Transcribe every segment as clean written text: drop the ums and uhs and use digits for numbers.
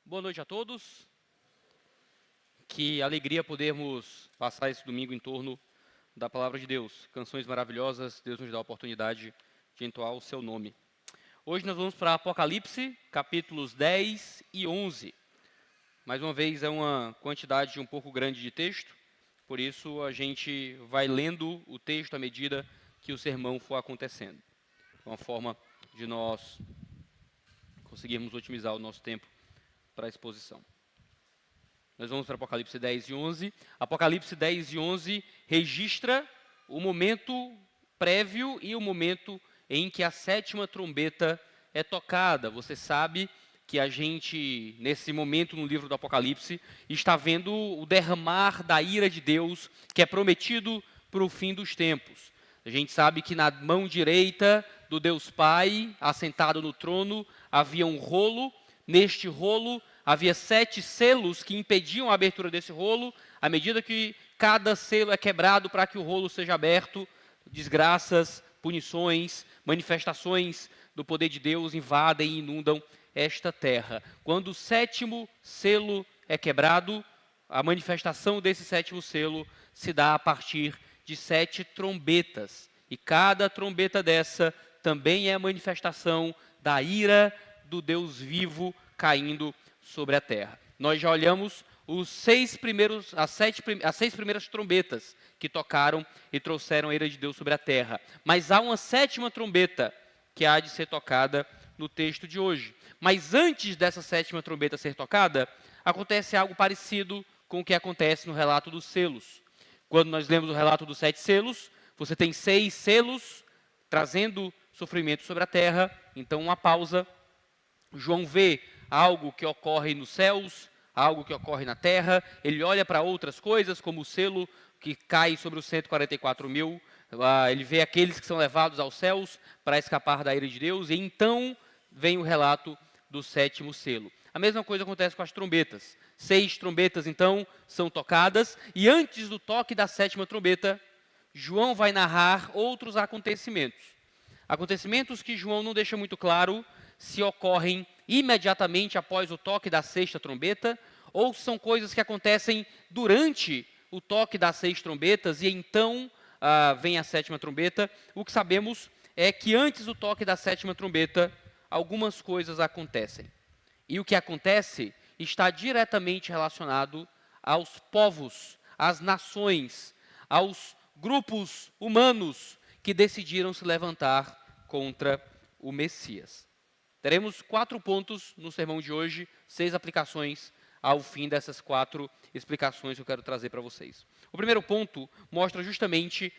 Boa noite a todos. Que alegria podermos passar esse domingo em torno da Palavra de Deus. Canções maravilhosas, Deus nos dá a oportunidade de entoar o seu nome. Hoje nós vamos para Apocalipse, capítulos 10 e 11. Mais uma vez é uma quantidade um pouco grande de texto, por isso a gente vai lendo o texto à medida que o sermão for acontecendo. É uma forma de nós conseguirmos otimizar o nosso tempo para a exposição. Nós vamos para Apocalipse 10 e 11. Apocalipse 10 e 11 registra o momento prévio e o momento em que a sétima trombeta é tocada. Você sabe que a gente, nesse momento no livro do Apocalipse, está vendo o derramar da ira de Deus, que é prometido para o fim dos tempos. A gente sabe que na mão direita do Deus Pai, assentado no trono, havia um rolo. Neste rolo havia 7 selos que impediam a abertura desse rolo. À medida que cada selo é quebrado para que o rolo seja aberto, desgraças, punições, manifestações do poder de Deus invadem e inundam esta terra. Quando o 7º selo é quebrado, a manifestação desse 7º selo se dá a partir de 7 trombetas. E cada trombeta dessa também é a manifestação da ira do Deus vivo caindo sobre a terra. Nós já olhamos as 6 primeiras trombetas que tocaram e trouxeram a ira de Deus sobre a terra. Mas há uma 7ª trombeta que há de ser tocada no texto de hoje. Mas antes dessa 7ª trombeta ser tocada, acontece algo parecido com o que acontece no relato dos selos. Quando nós lemos o relato dos 7 selos, você tem 6 selos trazendo sofrimento sobre a terra. Então, uma pausa. João vê algo que ocorre nos céus, algo que ocorre na terra. Ele olha para outras coisas, como o selo que cai sobre os 144 mil. Ele vê aqueles que são levados aos céus para escapar da ira de Deus. E então vem o relato do 7º selo. A mesma coisa acontece com as trombetas. 6 trombetas, então, são tocadas. E antes do toque da 7ª trombeta, João vai narrar outros acontecimentos. Acontecimentos que João não deixa muito claro se ocorrem imediatamente após o toque da 6ª trombeta, ou são coisas que acontecem durante o toque das 6 trombetas, e então vem a 7ª trombeta. O que sabemos é que antes do toque da 7ª trombeta, algumas coisas acontecem. E o que acontece está diretamente relacionado aos povos, às nações, aos grupos humanos que decidiram se levantar contra o Messias. Teremos 4 pontos no sermão de hoje, 6 aplicações ao fim dessas 4 explicações que eu quero trazer para vocês. O primeiro ponto mostra justamente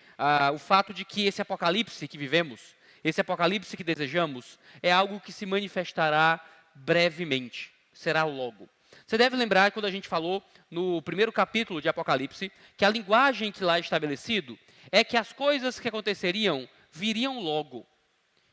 o fato de que esse apocalipse que vivemos, esse apocalipse que desejamos, é algo que se manifestará brevemente, será logo. Você deve lembrar quando a gente falou no primeiro capítulo de Apocalipse, que a linguagem que lá é estabelecido é que as coisas que aconteceriam viriam logo.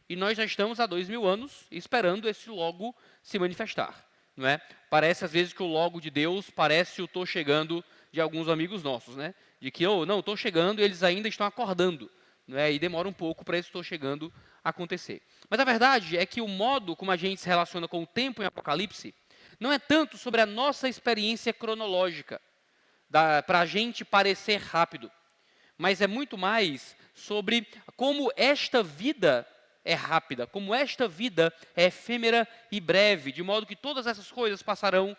E nós já estamos há 2000 anos esperando esse logo se manifestar. Não é? Parece às vezes que o logo de Deus parece o "tô chegando" de alguns amigos nossos. Né? De que, não, estou chegando e eles ainda estão acordando. Não é? E demora um pouco para esse "tô chegando" acontecer. Mas a verdade é que o modo como a gente se relaciona com o tempo em Apocalipse não é tanto sobre a nossa experiência cronológica, para a gente parecer rápido, mas é muito mais sobre como esta vida é rápida, como esta vida é efêmera e breve, de modo que todas essas coisas passarão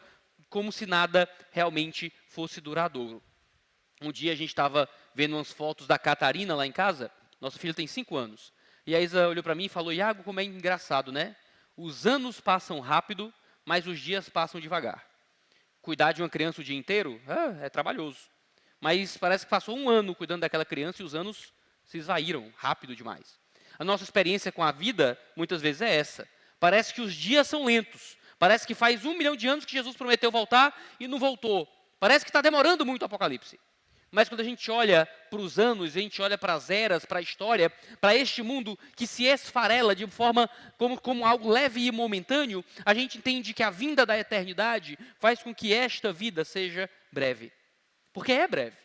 como se nada realmente fosse duradouro. Um dia a gente estava vendo umas fotos da Catarina lá em casa, nossa filha tem 5 anos, e a Isa olhou para mim e falou: "Iago, como é engraçado, né? Os anos passam rápido, mas os dias passam devagar. Cuidar de uma criança o dia inteiro é trabalhoso, mas parece que passou 1 ano cuidando daquela criança e os anos se esvaíram rápido demais." A nossa experiência com a vida, muitas vezes, é essa. Parece que os dias são lentos. Parece que faz 1 milhão de anos que Jesus prometeu voltar e não voltou. Parece que está demorando muito o Apocalipse. Mas quando a gente olha para os anos, a gente olha para as eras, para a história, para este mundo que se esfarela de forma como algo leve e momentâneo, a gente entende que a vinda da eternidade faz com que esta vida seja breve. Porque é breve.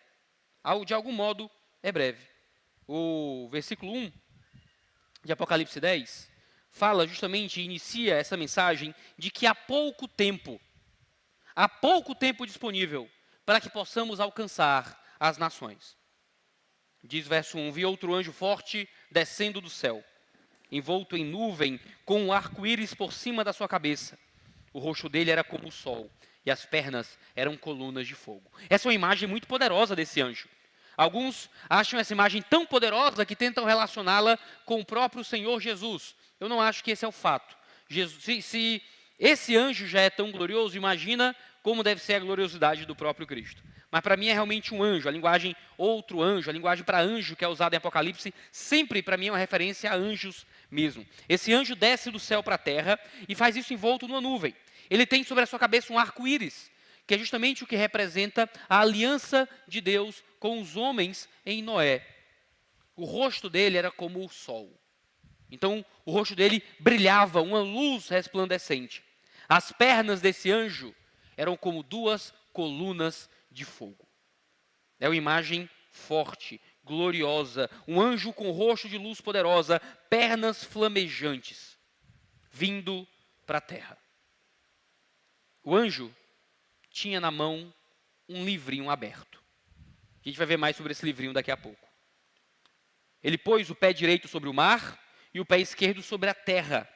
De algum modo, é breve. O versículo 1 de Apocalipse 10 fala justamente, inicia essa mensagem de que há pouco tempo há pouco tempo disponível para que possamos alcançar as nações. Diz verso 1, vi outro anjo forte descendo do céu, envolto em nuvem, com um arco-íris por cima da sua cabeça. O rosto dele era como o sol, e as pernas eram colunas de fogo. Essa é uma imagem muito poderosa desse anjo. Alguns acham essa imagem tão poderosa que tentam relacioná-la com o próprio Senhor Jesus. Eu não acho que esse é o fato. Se esse anjo já é tão glorioso, imagina como deve ser a gloriosidade do próprio Cristo. Mas para mim é realmente um anjo, a linguagem outro anjo, a linguagem para anjo que é usada em Apocalipse, sempre para mim é uma referência a anjos mesmo. Esse anjo desce do céu para a terra e faz isso envolto numa nuvem. Ele tem sobre a sua cabeça um arco-íris, que é justamente o que representa a aliança de Deus com os homens em Noé. O rosto dele era como o sol. Então, o rosto dele brilhava, uma luz resplandecente. As pernas desse anjo eram como duas colunas de fogo. É uma imagem forte, gloriosa, um anjo com rosto de luz poderosa, pernas flamejantes, vindo para a terra. O anjo tinha na mão um livrinho aberto. A gente vai ver mais sobre esse livrinho daqui a pouco. Ele pôs o pé direito sobre o mar e o pé esquerdo sobre a terra,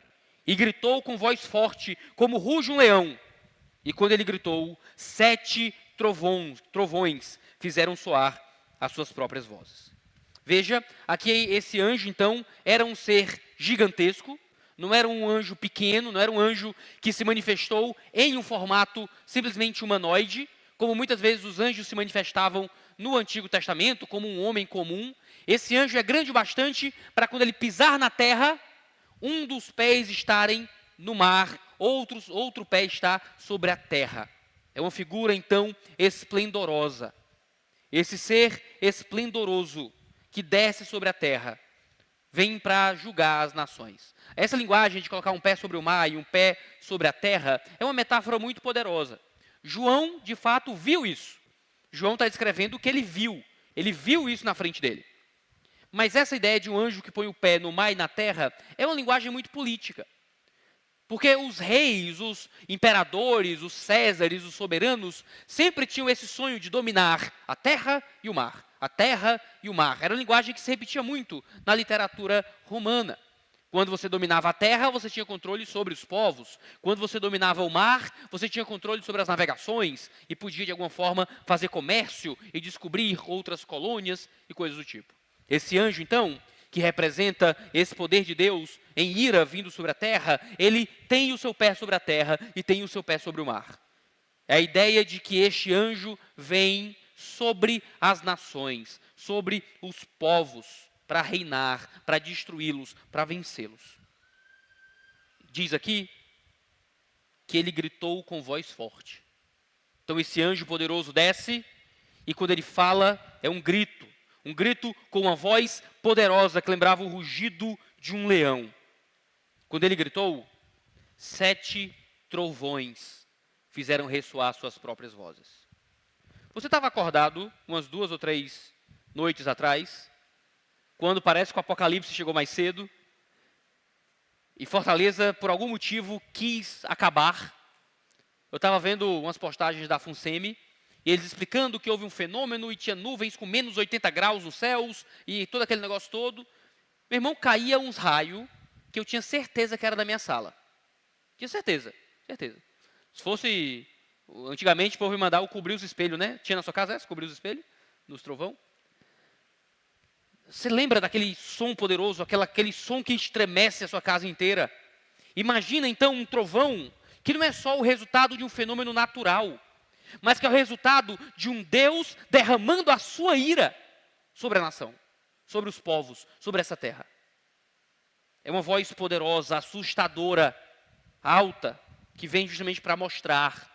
e gritou com voz forte, como ruge um leão. E quando ele gritou, 7 trovões fizeram soar as suas próprias vozes. Veja, aqui esse anjo, então, era um ser gigantesco, não era um anjo pequeno, não era um anjo que se manifestou em um formato simplesmente humanoide, como muitas vezes os anjos se manifestavam no Antigo Testamento, como um homem comum. Esse anjo é grande o bastante para quando ele pisar na terra, um dos pés estarem no mar, outro pé está sobre a terra. É uma figura, então, esplendorosa. Esse ser esplendoroso que desce sobre a terra, vem para julgar as nações. Essa linguagem de colocar um pé sobre o mar e um pé sobre a terra é uma metáfora muito poderosa. João, de fato, viu isso. João está descrevendo o que ele viu. Ele viu isso na frente dele. Mas essa ideia de um anjo que põe o pé no mar e na terra é uma linguagem muito política. Porque os reis, os imperadores, os césares, os soberanos, sempre tinham esse sonho de dominar a terra e o mar. A terra e o mar. Era uma linguagem que se repetia muito na literatura romana. Quando você dominava a terra, você tinha controle sobre os povos. Quando você dominava o mar, você tinha controle sobre as navegações e podia, de alguma forma, fazer comércio e descobrir outras colônias e coisas do tipo. Esse anjo, então, que representa esse poder de Deus em ira vindo sobre a terra, ele tem o seu pé sobre a terra e tem o seu pé sobre o mar. É a ideia de que este anjo vem sobre as nações, sobre os povos, para reinar, para destruí-los, para vencê-los. Diz aqui que ele gritou com voz forte. Então esse anjo poderoso desce e quando ele fala é um grito com uma voz poderosa que lembrava o rugido de um leão. Quando ele gritou, 7 trovões fizeram ressoar suas próprias vozes. Você estava acordado umas 2 ou 3 noites atrás, quando parece que o Apocalipse chegou mais cedo, e Fortaleza, por algum motivo, quis acabar. Eu estava vendo umas postagens da FUNSEMI, e eles explicando que houve um fenômeno, e tinha nuvens com menos 80 graus nos céus, e todo aquele negócio todo. Meu irmão, caía uns raios, que eu tinha certeza que era da minha sala. Tinha certeza. Se fosse, antigamente o povo me mandava cobrir os espelhos, né? Tinha na sua casa essa, cobrir os espelhos, nos trovão? Você lembra daquele som poderoso, aquele som que estremece a sua casa inteira? Imagina então um trovão que não é só o resultado de um fenômeno natural, mas que é o resultado de um Deus derramando a sua ira sobre a nação, sobre os povos, sobre essa terra. É uma voz poderosa, assustadora, alta, que vem justamente para mostrar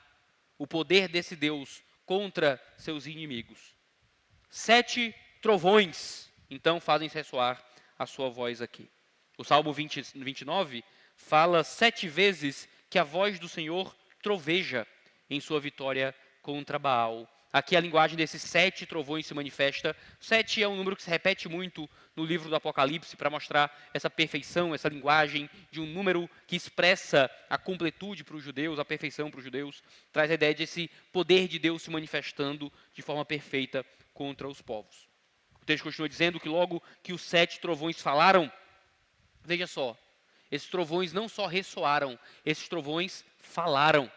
o poder desse Deus contra seus inimigos. 7 trovões então fazem ressoar a sua voz aqui. O Salmo 29 fala 7 vezes que a voz do Senhor troveja em sua vitória contra Baal, Aqui a linguagem desses 7 trovões se manifesta. 7 é um número que se repete muito no livro do Apocalipse para mostrar essa perfeição, essa linguagem de um número que expressa a completude para os judeus, a perfeição para os judeus. Traz a ideia desse poder de Deus se manifestando de forma perfeita contra os povos. O texto continua dizendo que logo que os 7 trovões falaram, veja só, esses trovões não só ressoaram, esses trovões falaram.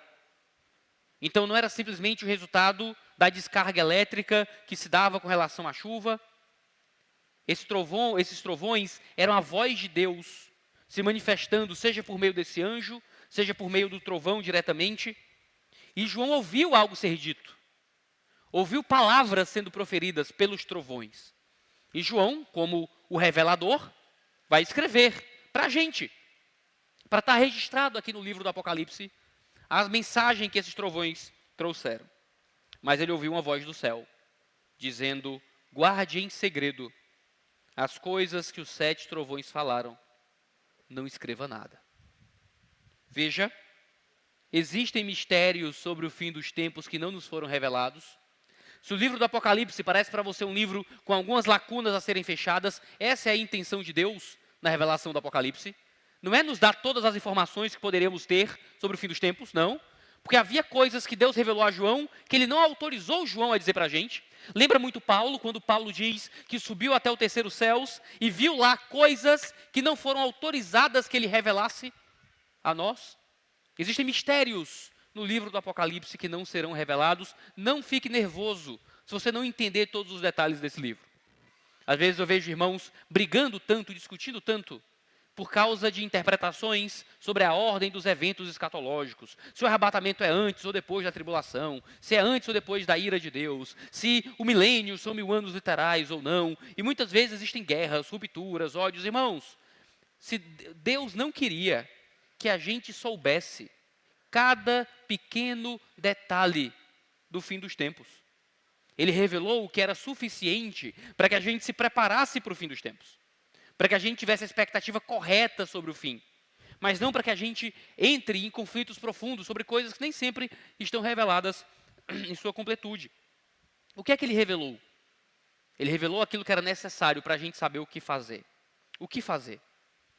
Então não era simplesmente o resultado da descarga elétrica que se dava com relação à chuva. Esses trovões eram a voz de Deus se manifestando, seja por meio desse anjo, seja por meio do trovão diretamente. E João ouviu algo ser dito. Ouviu palavras sendo proferidas pelos trovões. E João, como o revelador, vai escrever para a gente, para estar registrado aqui no livro do Apocalipse, a mensagem que esses trovões trouxeram. Mas ele ouviu uma voz do céu, dizendo: guarde em segredo as coisas que os 7 trovões falaram, não escreva nada. Veja, existem mistérios sobre o fim dos tempos que não nos foram revelados. Se o livro do Apocalipse parece para você um livro com algumas lacunas a serem fechadas, essa é a intenção de Deus na revelação do Apocalipse. Não é nos dar todas as informações que poderíamos ter sobre o fim dos tempos, não. Porque havia coisas que Deus revelou a João, que ele não autorizou João a dizer para a gente. Lembra muito Paulo, quando Paulo diz que subiu até o terceiro céus e viu lá coisas que não foram autorizadas que ele revelasse a nós? Existem mistérios no livro do Apocalipse que não serão revelados. Não fique nervoso se você não entender todos os detalhes desse livro. Às vezes eu vejo irmãos brigando tanto, discutindo tanto, por causa de interpretações sobre a ordem dos eventos escatológicos. Se o arrebatamento é antes ou depois da tribulação, se é antes ou depois da ira de Deus, se o milênio são 1000 anos literais ou não. E muitas vezes existem guerras, rupturas, ódios. Irmãos, se Deus não queria que a gente soubesse cada pequeno detalhe do fim dos tempos, Ele revelou o que era suficiente para que a gente se preparasse para o fim dos tempos. Para que a gente tivesse a expectativa correta sobre o fim, mas não para que a gente entre em conflitos profundos sobre coisas que nem sempre estão reveladas em sua completude. O que é que ele revelou? Ele revelou aquilo que era necessário para a gente saber o que fazer. O que fazer?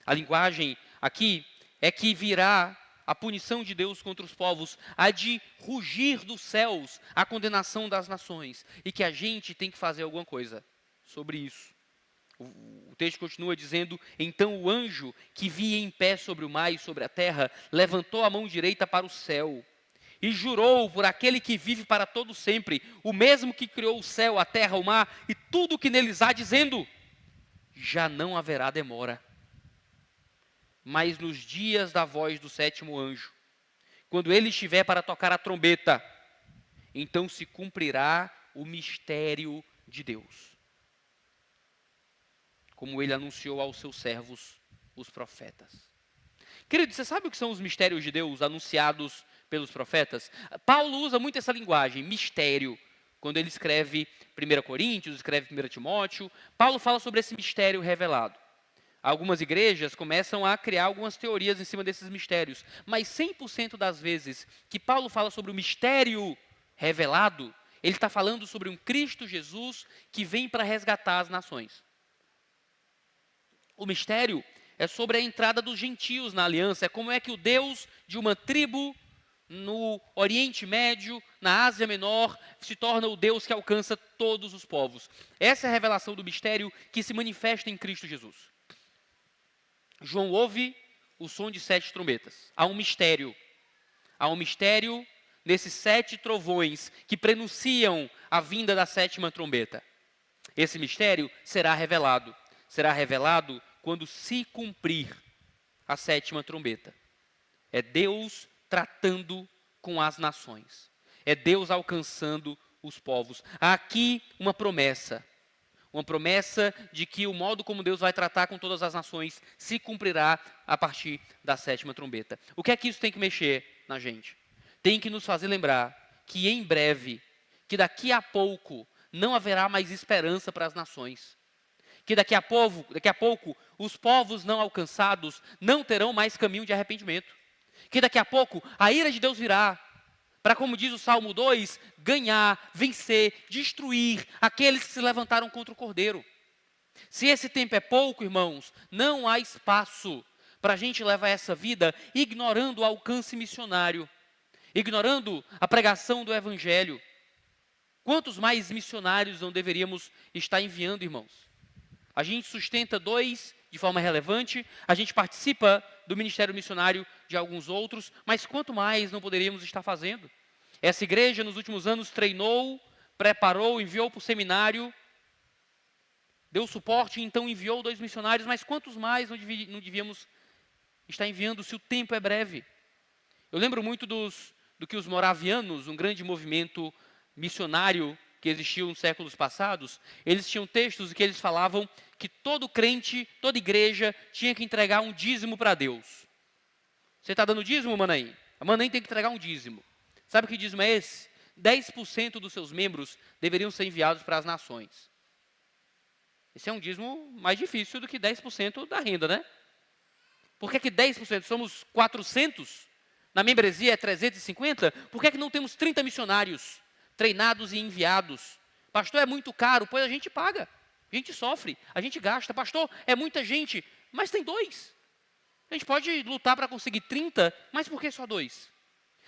A linguagem aqui é que virá a punição de Deus contra os povos, a de rugir dos céus a condenação das nações, e que a gente tem que fazer alguma coisa sobre isso. O texto continua dizendo: então o anjo que via em pé sobre o mar e sobre a terra, levantou a mão direita para o céu e jurou por aquele que vive para todo sempre, o mesmo que criou o céu, a terra, o mar e tudo o que neles há, dizendo: já não haverá demora. Mas nos dias da voz do 7º anjo, quando ele estiver para tocar a trombeta, então se cumprirá o mistério de Deus, como ele anunciou aos seus servos, os profetas. Querido, você sabe o que são os mistérios de Deus anunciados pelos profetas? Paulo usa muito essa linguagem, mistério, quando ele escreve 1 Coríntios, escreve 1 Timóteo. Paulo fala sobre esse mistério revelado. Algumas igrejas começam a criar algumas teorias em cima desses mistérios, mas 100% das vezes que Paulo fala sobre o mistério revelado, ele está falando sobre um Cristo Jesus que vem para resgatar as nações. O mistério é sobre a entrada dos gentios na aliança. É como é que o Deus de uma tribo no Oriente Médio, na Ásia Menor, se torna o Deus que alcança todos os povos. Essa é a revelação do mistério que se manifesta em Cristo Jesus. João ouve o som de 7 trombetas. Há um mistério. Há um mistério nesses 7 trovões que prenunciam a vinda da 7ª trombeta. Esse mistério será revelado. Será revelado quando se cumprir a 7ª trombeta. É Deus tratando com as nações. É Deus alcançando os povos. Há aqui uma promessa de que o modo como Deus vai tratar com todas as nações se cumprirá a partir da 7ª trombeta. O que é que isso tem que mexer na gente? Tem que nos fazer lembrar que em breve, que daqui a pouco, não haverá mais esperança para as nações. Que daqui a pouco, os povos não alcançados não terão mais caminho de arrependimento. Que daqui a pouco, a ira de Deus virá. para, como diz o Salmo 2, ganhar, vencer, destruir aqueles que se levantaram contra o Cordeiro. Se esse tempo é pouco, irmãos, não há espaço para a gente levar essa vida ignorando o alcance missionário, ignorando a pregação do Evangelho. Quantos mais missionários não deveríamos estar enviando, irmãos? A gente sustenta 2 de forma relevante, a gente participa do ministério missionário de alguns outros, mas quanto mais não poderíamos estar fazendo? Essa igreja, nos últimos anos, treinou, preparou, enviou para o seminário, deu suporte, então enviou 2 missionários, mas quantos mais não devíamos estar enviando se o tempo é breve? Eu lembro muito do que os moravianos, um grande movimento missionário que existiu nos séculos passados, eles tinham textos em que eles falavam que todo crente, toda igreja tinha que entregar um dízimo para Deus. Você está dando dízimo, Manaim? A Manaim tem que entregar um dízimo. Sabe que dízimo é esse? 10% dos seus membros deveriam ser enviados para as nações. Esse é um dízimo mais difícil do que 10% da renda, né? Por que 10%? Somos 400? Na membresia é 350? Por que não temos 30 missionários treinados e enviados? Pastor, é muito caro, pois a gente paga. A gente sofre, a gente gasta. Pastor, é muita gente, mas tem 2. A gente pode lutar para conseguir 30, mas por que só 2?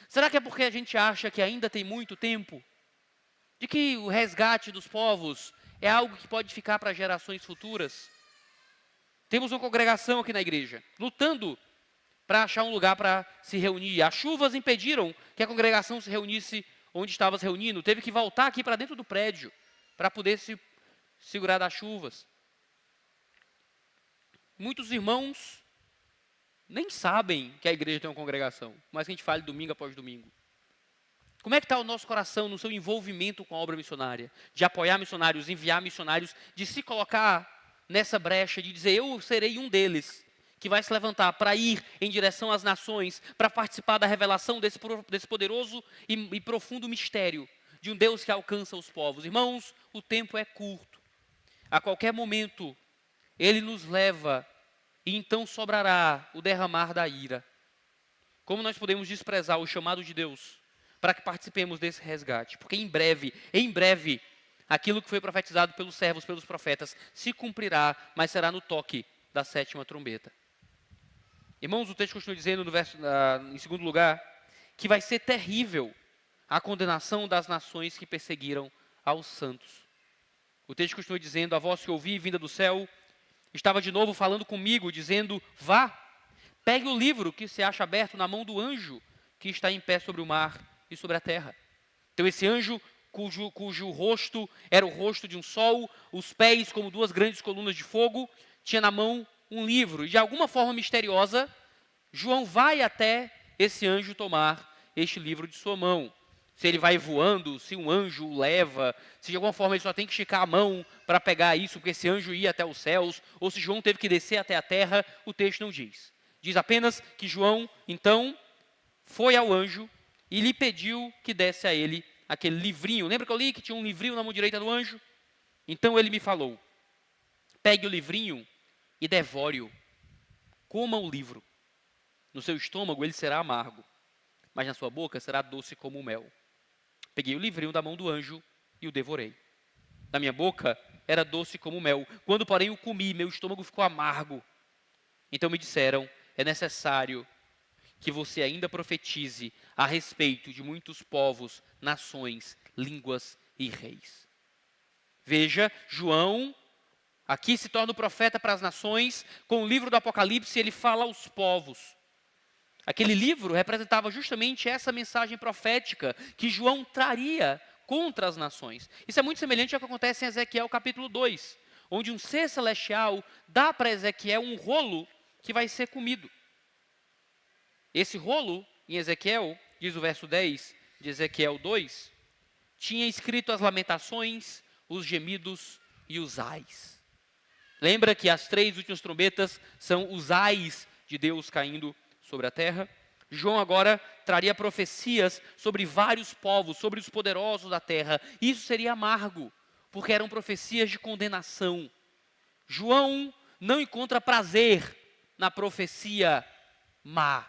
Será que é porque a gente acha que ainda tem muito tempo? De que o resgate dos povos é algo que pode ficar para gerações futuras? Temos uma congregação aqui na igreja, lutando para achar um lugar para se reunir. As chuvas impediram que a congregação se reunisse onde estava se reunindo. Teve que voltar aqui para dentro do prédio, para poder se segurar das chuvas. Muitos irmãos nem sabem que a igreja tem uma congregação, mas que a gente fale domingo após domingo. Como é que está o nosso coração no seu envolvimento com a obra missionária? De apoiar missionários, enviar missionários, de se colocar nessa brecha, de dizer, eu serei um deles, que vai se levantar para ir em direção às nações, para participar da revelação desse poderoso e profundo mistério de um Deus que alcança os povos. Irmãos, o tempo é curto. A qualquer momento, Ele nos leva e então sobrará o derramar da ira. Como nós podemos desprezar o chamado de Deus para que participemos desse resgate? Porque em breve, aquilo que foi profetizado pelos servos, pelos profetas, se cumprirá, mas será no toque da 7ª trombeta. Irmãos, o texto continua dizendo, em segundo lugar, que vai ser terrível a condenação das nações que perseguiram aos santos. O texto continua dizendo, a voz que ouvi, vinda do céu, estava de novo falando comigo, dizendo, vá, pegue o livro que se acha aberto na mão do anjo que está em pé sobre o mar e sobre a terra. Então esse anjo, cujo rosto era o rosto de um sol, os pés como 2 grandes colunas de fogo, tinha na mão um livro. E de alguma forma misteriosa, João vai até esse anjo tomar este livro de sua mão. Se ele vai voando, se um anjo o leva, se de alguma forma ele só tem que esticar a mão para pegar isso, porque esse anjo ia até os céus, ou se João teve que descer até a terra, o texto não diz. Diz apenas que João, então, foi ao anjo e lhe pediu que desse a ele aquele livrinho. Lembra que eu li que tinha um livrinho na mão direita do anjo? Então ele me falou, pegue o livrinho e devore-o. Coma o livro. No seu estômago ele será amargo, mas na sua boca será doce como o mel. Peguei o livrinho da mão do anjo e o devorei. Na minha boca era doce como o mel. Quando, porém, o comi, meu estômago ficou amargo. Então me disseram, é necessário que você ainda profetize a respeito de muitos povos, nações, línguas e reis. Veja, João aqui se torna o profeta para as nações. Com o livro do Apocalipse, ele fala aos povos. Aquele livro representava justamente essa mensagem profética que João traria contra as nações. Isso é muito semelhante ao que acontece em Ezequiel capítulo 2, onde um ser celestial dá para Ezequiel um rolo que vai ser comido. Esse rolo, em Ezequiel, diz o verso 10 de Ezequiel 2, tinha escrito as lamentações, os gemidos e os ais. Lembra que as 3 últimas trombetas são os ais de Deus caindo sobre a terra? João agora traria profecias sobre vários povos, sobre os poderosos da terra. Isso seria amargo, porque eram profecias de condenação. João não encontra prazer na profecia má.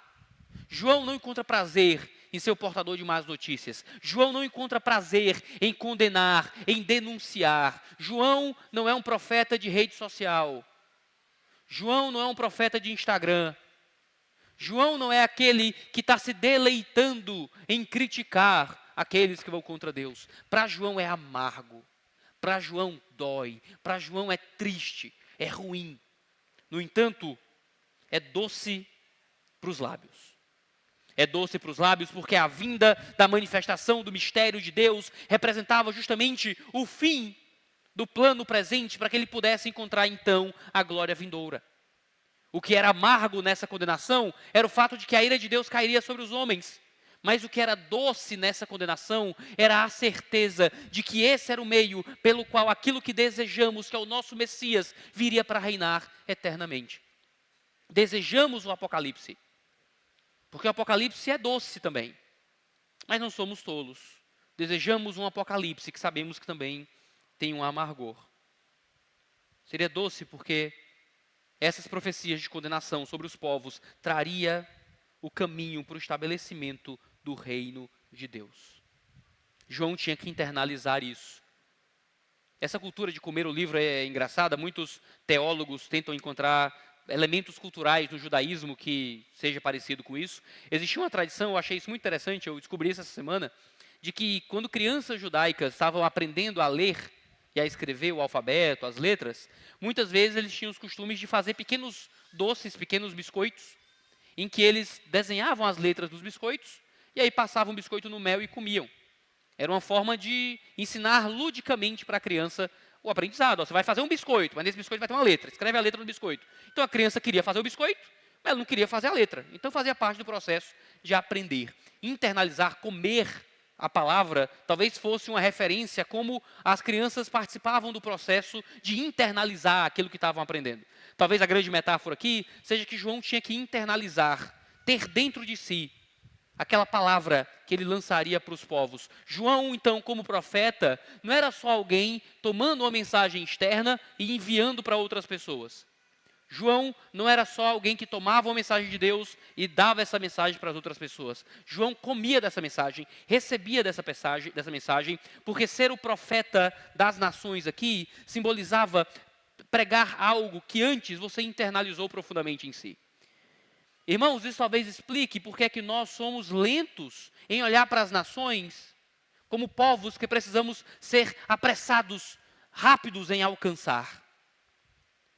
João não encontra prazer em ser o portador de más notícias. João não encontra prazer em condenar, em denunciar. João não é um profeta de rede social. João não é um profeta de Instagram. João não é aquele que está se deleitando em criticar aqueles que vão contra Deus. Para João é amargo. Para João dói. Para João é triste. É ruim. No entanto, é doce para os lábios. É doce para os lábios porque a vinda da manifestação do mistério de Deus representava justamente o fim do plano presente para que ele pudesse encontrar então a glória vindoura. O que era amargo nessa condenação era o fato de que a ira de Deus cairia sobre os homens. Mas o que era doce nessa condenação era a certeza de que esse era o meio pelo qual aquilo que desejamos, que é o nosso Messias, viria para reinar eternamente. Desejamos o Apocalipse, porque o Apocalipse é doce também, mas não somos tolos. Desejamos um Apocalipse que sabemos que também tem um amargor. Seria doce porque essas profecias de condenação sobre os povos traria o caminho para o estabelecimento do reino de Deus. João tinha que internalizar isso. Essa cultura de comer o livro é engraçada. Muitos teólogos tentam encontrar elementos culturais no judaísmo que seja parecido com isso. Existia uma tradição, eu achei isso muito interessante, eu descobri isso essa semana, de que quando crianças judaicas estavam aprendendo a ler e a escrever o alfabeto, as letras, muitas vezes eles tinham os costumes de fazer pequenos doces, pequenos biscoitos, em que eles desenhavam as letras dos biscoitos e aí passavam o biscoito no mel e comiam. Era uma forma de ensinar ludicamente para a criança o aprendizado. Ó, você vai fazer um biscoito, mas nesse biscoito vai ter uma letra. Escreve a letra do biscoito. Então a criança queria fazer o biscoito, mas ela não queria fazer a letra. Então fazia parte do processo de aprender. Internalizar, comer a palavra, talvez fosse uma referência a como as crianças participavam do processo de internalizar aquilo que estavam aprendendo. Talvez a grande metáfora aqui seja que João tinha que internalizar, ter dentro de si aquela palavra que ele lançaria para os povos. João, então, como profeta, não era só alguém tomando uma mensagem externa e enviando para outras pessoas. João não era só alguém que tomava uma mensagem de Deus e dava essa mensagem para as outras pessoas. João comia dessa mensagem, recebia dessa mensagem, porque ser o profeta das nações aqui simbolizava pregar algo que antes você internalizou profundamente em si. Irmãos, isso talvez explique porque é que nós somos lentos em olhar para as nações como povos que precisamos ser apressados, rápidos em alcançar.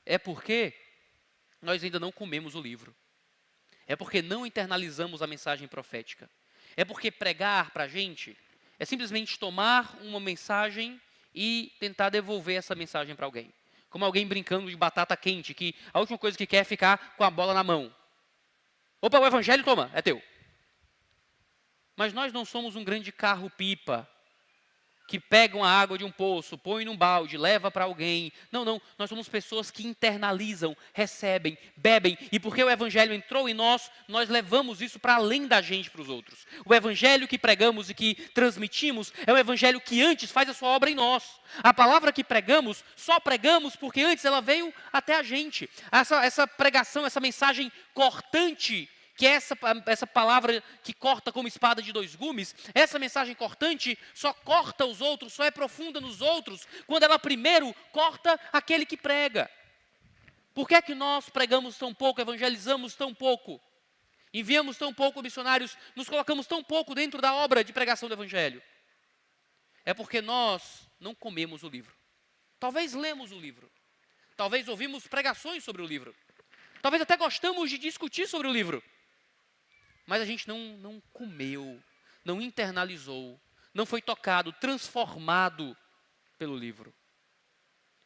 É porque nós ainda não comemos o livro. É porque não internalizamos a mensagem profética. É porque pregar para a gente é simplesmente tomar uma mensagem e tentar devolver essa mensagem para alguém. Como alguém brincando de batata quente, que a última coisa que quer é ficar com a bola na mão. Opa, o evangelho, toma, é teu. Mas nós não somos um grande carro-pipa que pegam a água de um poço, põe num balde, leva para alguém. Não, nós somos pessoas que internalizam, recebem, bebem. E porque o evangelho entrou em nós, nós levamos isso para além da gente para os outros. O evangelho que pregamos e que transmitimos é o evangelho que antes faz a sua obra em nós. A palavra que pregamos, só pregamos porque antes ela veio até a gente. Essa pregação, essa mensagem cortante, que é essa palavra que corta como espada de dois gumes, essa mensagem cortante só corta os outros, só é profunda nos outros, quando ela primeiro corta aquele que prega. Por que é que nós pregamos tão pouco, evangelizamos tão pouco, enviamos tão pouco missionários, nos colocamos tão pouco dentro da obra de pregação do evangelho? É porque nós não comemos o livro. Talvez lemos o livro, talvez ouvimos pregações sobre o livro, talvez até gostamos de discutir sobre o livro, mas a gente não comeu, não internalizou, não foi tocado, transformado pelo livro.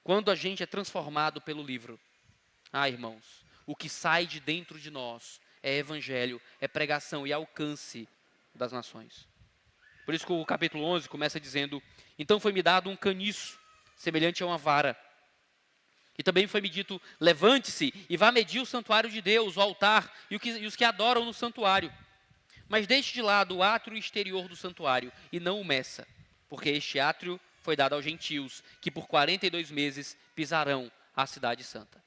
Quando a gente é transformado pelo livro, irmãos, o que sai de dentro de nós é evangelho, é pregação e alcance das nações. Por isso que o capítulo 11 começa dizendo: então foi-me dado um caniço, semelhante a uma vara. E também foi-me dito: levante-se e vá medir o santuário de Deus, o altar e os que adoram no santuário. Mas deixe de lado o átrio exterior do santuário e não o meça, porque este átrio foi dado aos gentios, que por 42 meses pisarão a cidade santa.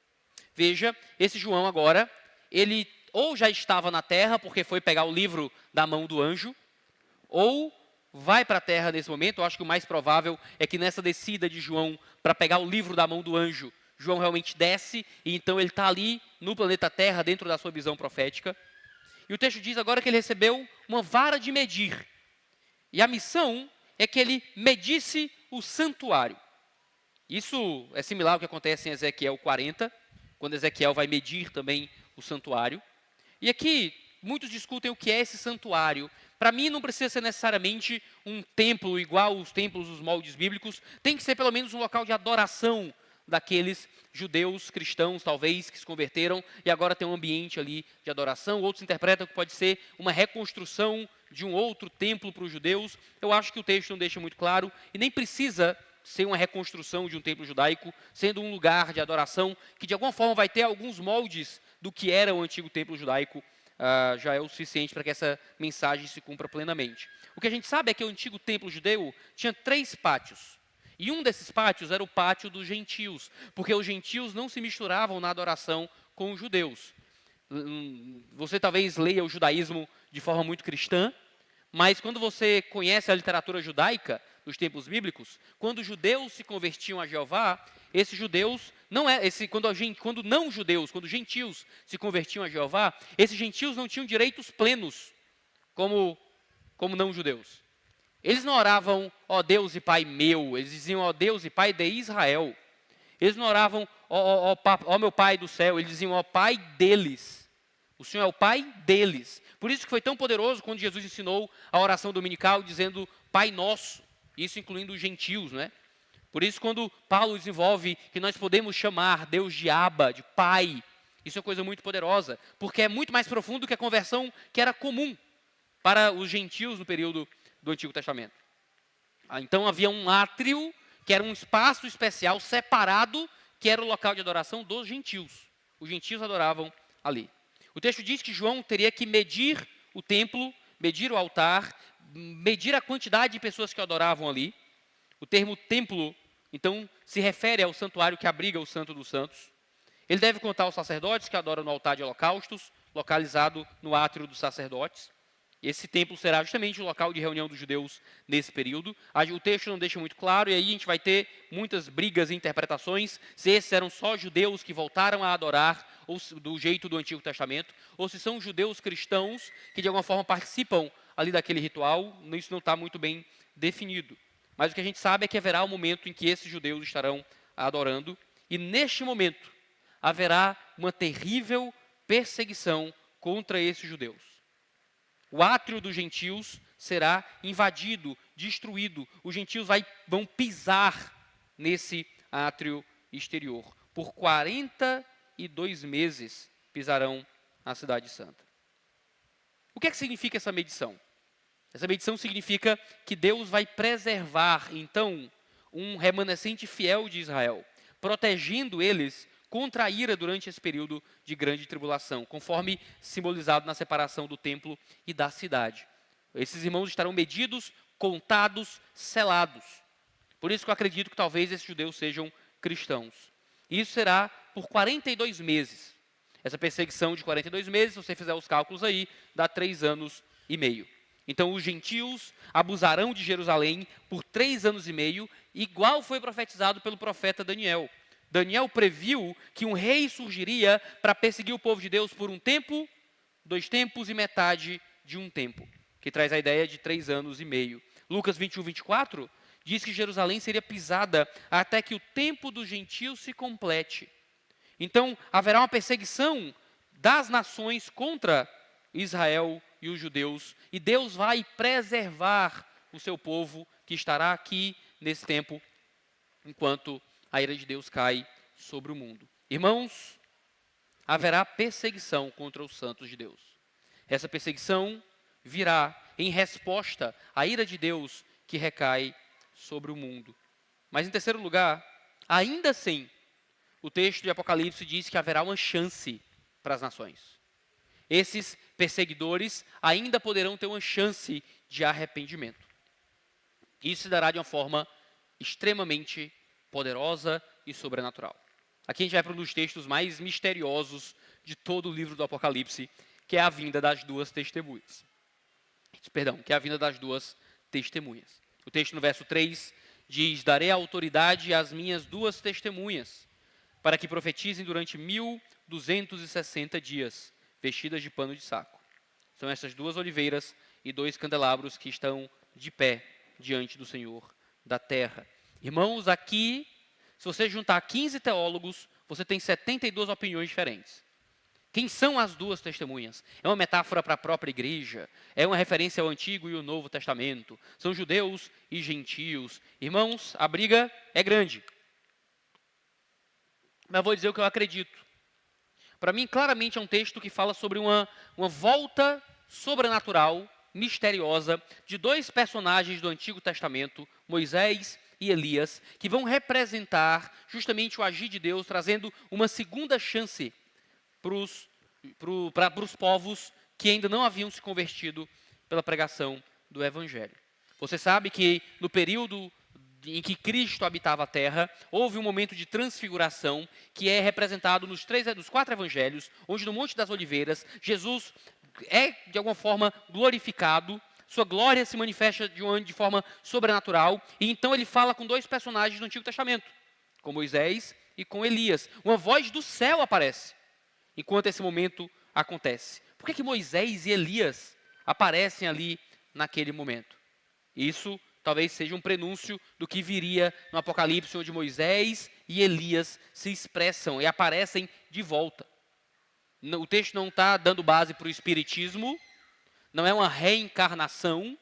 Veja, esse João agora, ele ou já estava na terra, porque foi pegar o livro da mão do anjo, ou vai para a terra nesse momento. Eu acho que o mais provável é que nessa descida de João para pegar o livro da mão do anjo, João realmente desce, e então ele está ali no planeta Terra, dentro da sua visão profética. E o texto diz agora que ele recebeu uma vara de medir. E a missão é que ele medisse o santuário. Isso é similar ao que acontece em Ezequiel 40, quando Ezequiel vai medir também o santuário. E aqui, muitos discutem o que é esse santuário. Para mim, não precisa ser necessariamente um templo igual os templos dos moldes bíblicos. Tem que ser pelo menos um local de adoração daqueles judeus cristãos, talvez, que se converteram e agora tem um ambiente ali de adoração. Outros interpretam que pode ser uma reconstrução de um outro templo para os judeus. Eu acho que o texto não deixa muito claro e nem precisa ser uma reconstrução de um templo judaico, sendo um lugar de adoração que de alguma forma vai ter alguns moldes do que era o antigo templo judaico. Já é o suficiente para que essa mensagem se cumpra plenamente. O que a gente sabe é que o antigo templo judeu tinha 3 pátios. E um desses pátios era o pátio dos gentios, porque os gentios não se misturavam na adoração com os judeus. Você talvez leia o judaísmo de forma muito cristã, mas quando você conhece a literatura judaica dos tempos bíblicos, quando os judeus se convertiam a Jeová, esses judeus quando gentios se convertiam a Jeová, esses gentios não tinham direitos plenos como não judeus. Eles não oravam, ó Deus e Pai meu, eles diziam, ó Deus e Pai de Israel. Eles não oravam, ó meu Pai do céu, eles diziam, ó Pai deles. O Senhor é o Pai deles. Por isso que foi tão poderoso quando Jesus ensinou a oração dominical, dizendo Pai Nosso, isso incluindo os gentios, não é? Por isso, quando Paulo desenvolve que nós podemos chamar Deus de Abba, de Pai, isso é uma coisa muito poderosa, porque é muito mais profundo que a conversão que era comum para os gentios no período do Antigo Testamento. Então havia um átrio, que era um espaço especial, separado, que era o local de adoração dos gentios. Os gentios adoravam ali. O texto diz que João teria que medir o templo, medir o altar, medir a quantidade de pessoas que adoravam ali. O termo templo, então, se refere ao santuário que abriga o Santo dos Santos. Ele deve contar os sacerdotes que adoram no altar de holocaustos, localizado no átrio dos sacerdotes. Esse templo será justamente o local de reunião dos judeus nesse período. O texto não deixa muito claro, e aí a gente vai ter muitas brigas e interpretações, se esses eram só judeus que voltaram a adorar ou do jeito do Antigo Testamento, ou se são judeus cristãos que de alguma forma participam ali daquele ritual. Isso não está muito bem definido. Mas o que a gente sabe é que haverá um momento em que esses judeus estarão adorando, e neste momento haverá uma terrível perseguição contra esses judeus. O átrio dos gentios será invadido, destruído. Os gentios vão pisar nesse átrio exterior. Por 42 meses pisarão na Cidade Santa. O que é que significa essa medição? Essa medição significa que Deus vai preservar, então, um remanescente fiel de Israel, protegendo eles contra a ira durante esse período de grande tribulação, conforme simbolizado na separação do templo e da cidade. Esses irmãos estarão medidos, contados, selados. Por isso que eu acredito que talvez esses judeus sejam cristãos. E isso será por 42 meses. Essa perseguição de 42 meses, se você fizer os cálculos aí, dá 3 anos e meio. Então os gentios abusarão de Jerusalém por 3 anos e meio, igual foi profetizado pelo profeta Daniel. Daniel previu que um rei surgiria para perseguir o povo de Deus por 1 tempo, 2 tempos e metade de 1 tempo, que traz a ideia de 3 anos e meio. Lucas 21, 24 diz que Jerusalém seria pisada até que o tempo dos gentios se complete. Então haverá uma perseguição das nações contra Israel e os judeus, e Deus vai preservar o seu povo que estará aqui nesse tempo, enquanto a ira de Deus cai sobre o mundo. Irmãos, haverá perseguição contra os santos de Deus. Essa perseguição virá em resposta à ira de Deus que recai sobre o mundo. Mas em terceiro lugar, ainda assim, o texto de Apocalipse diz que haverá uma chance para as nações. Esses perseguidores ainda poderão ter uma chance de arrependimento. Isso se dará de uma forma extremamente poderosa e sobrenatural. Aqui a gente vai para um dos textos mais misteriosos de todo o livro do Apocalipse, que é a vinda das 2 testemunhas. Perdão, que é a vinda das duas testemunhas. O texto no verso 3 diz: darei autoridade às minhas duas testemunhas, para que profetizem durante 1260 dias, vestidas de pano de saco. São essas duas oliveiras e dois candelabros que estão de pé diante do Senhor da terra. Irmãos, aqui, se você juntar 15 teólogos, você tem 72 opiniões diferentes. Quem são as duas testemunhas? É uma metáfora para a própria igreja? É uma referência ao Antigo e ao Novo Testamento? São judeus e gentios? Irmãos, a briga é grande. Mas vou dizer o que eu acredito. Para mim, claramente é um texto que fala sobre uma volta sobrenatural, misteriosa, de dois personagens do Antigo Testamento, Moisés e Elias, que vão representar justamente o agir de Deus, trazendo uma segunda chance para os povos que ainda não haviam se convertido pela pregação do Evangelho. Você sabe que no período em que Cristo habitava a terra, houve um momento de transfiguração que é representado nos 4 evangelhos, onde no Monte das Oliveiras, Jesus é de alguma forma glorificado, sua glória se manifesta de forma sobrenatural, e então ele fala com dois personagens do Antigo Testamento, com Moisés e com Elias. Uma voz do céu aparece enquanto esse momento acontece. Por que Moisés e Elias aparecem ali naquele momento? Isso talvez seja um prenúncio do que viria no Apocalipse, onde Moisés e Elias se expressam e aparecem de volta. O texto não está dando base para o espiritismo, não é uma reencarnação,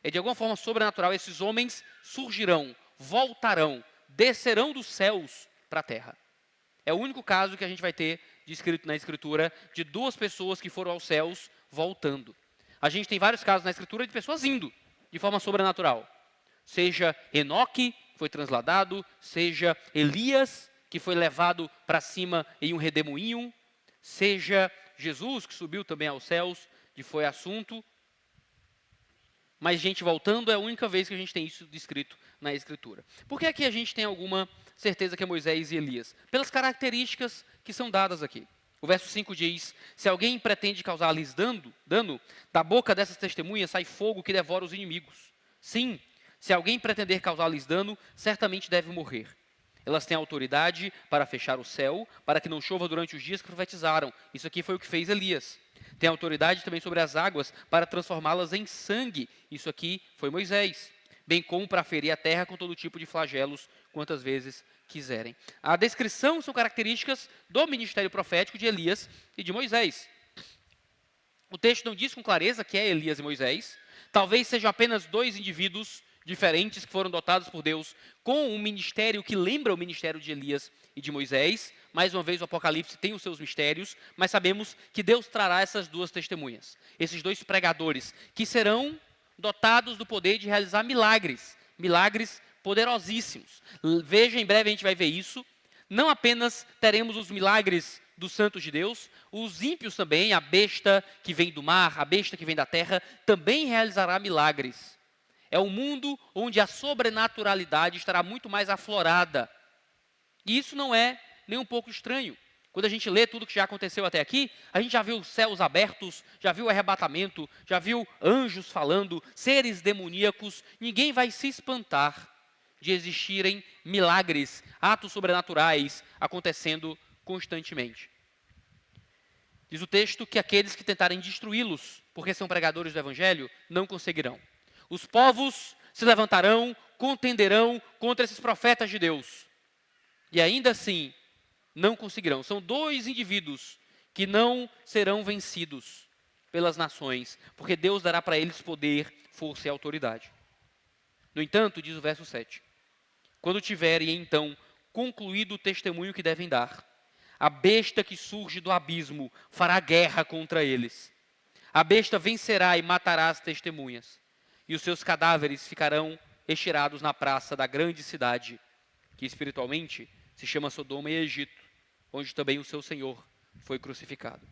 é de alguma forma sobrenatural. Esses homens surgirão, voltarão, descerão dos céus para a terra. É o único caso que a gente vai ter descrito na Escritura de duas pessoas que foram aos céus voltando. A gente tem vários casos na Escritura de pessoas indo de forma sobrenatural. Seja Enoque, que foi transladado, seja Elias, que foi levado para cima em um redemoinho, seja Jesus, que subiu também aos céus, que foi assunto. Mas gente voltando é a única vez que a gente tem isso descrito na Escritura. Por que aqui a gente tem alguma certeza que é Moisés e Elias? Pelas características que são dadas aqui. O verso 5 diz: se alguém pretende causar-lhes dano, da boca dessas testemunhas sai fogo que devora os inimigos. Sim, se alguém pretender causar-lhes dano, certamente deve morrer. Elas têm autoridade para fechar o céu, para que não chova durante os dias que profetizaram. Isso aqui foi o que fez Elias. Tem autoridade também sobre as águas, para transformá-las em sangue. Isso aqui foi Moisés. Bem como para ferir a terra com todo tipo de flagelos, quantas vezes quiserem. A descrição são características do ministério profético de Elias e de Moisés. O texto não diz com clareza que é Elias e Moisés. Talvez sejam apenas dois indivíduos diferentes que foram dotados por Deus com um ministério que lembra o ministério de Elias e de Moisés. Mais uma vez, o Apocalipse tem os seus mistérios, mas sabemos que Deus trará essas duas testemunhas, esses dois pregadores, que serão dotados do poder de realizar milagres poderosíssimos. Veja, em breve a gente vai ver isso. Não apenas teremos os milagres dos santos de Deus, os ímpios também, a besta que vem do mar, a besta que vem da terra, também realizará milagres. É um mundo onde a sobrenaturalidade estará muito mais aflorada. E isso não é nem um pouco estranho. Quando a gente lê tudo que já aconteceu até aqui, a gente já viu céus abertos, já viu arrebatamento, já viu anjos falando, seres demoníacos. Ninguém vai se espantar de existirem milagres, atos sobrenaturais acontecendo constantemente. Diz o texto que aqueles que tentarem destruí-los, porque são pregadores do Evangelho, não conseguirão. Os povos se levantarão, contenderão contra esses profetas de Deus. E ainda assim, não conseguirão. São dois indivíduos que não serão vencidos pelas nações, porque Deus dará para eles poder, força e autoridade. No entanto, diz o verso 7, quando tiverem então concluído o testemunho que devem dar, a besta que surge do abismo fará guerra contra eles. A besta vencerá e matará as testemunhas, e os seus cadáveres ficarão estirados na praça da grande cidade, que espiritualmente se chama Sodoma e Egito, onde também o seu Senhor foi crucificado.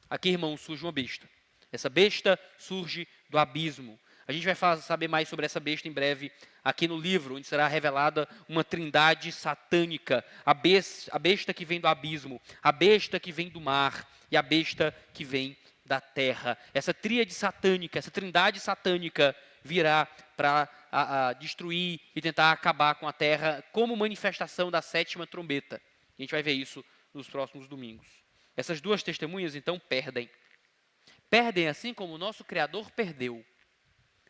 Aqui, irmãos, surge uma besta. Essa besta surge do abismo. A gente vai saber mais sobre essa besta em breve, aqui no livro, onde será revelada uma trindade satânica. A besta que vem do abismo, a besta que vem do mar e a besta que vem da terra. Essa tríade satânica, essa trindade satânica virá para destruir e tentar acabar com a terra como manifestação da sétima trombeta. A gente vai ver isso nos próximos domingos. Essas duas testemunhas, então, perdem. Perdem assim como o nosso Criador perdeu.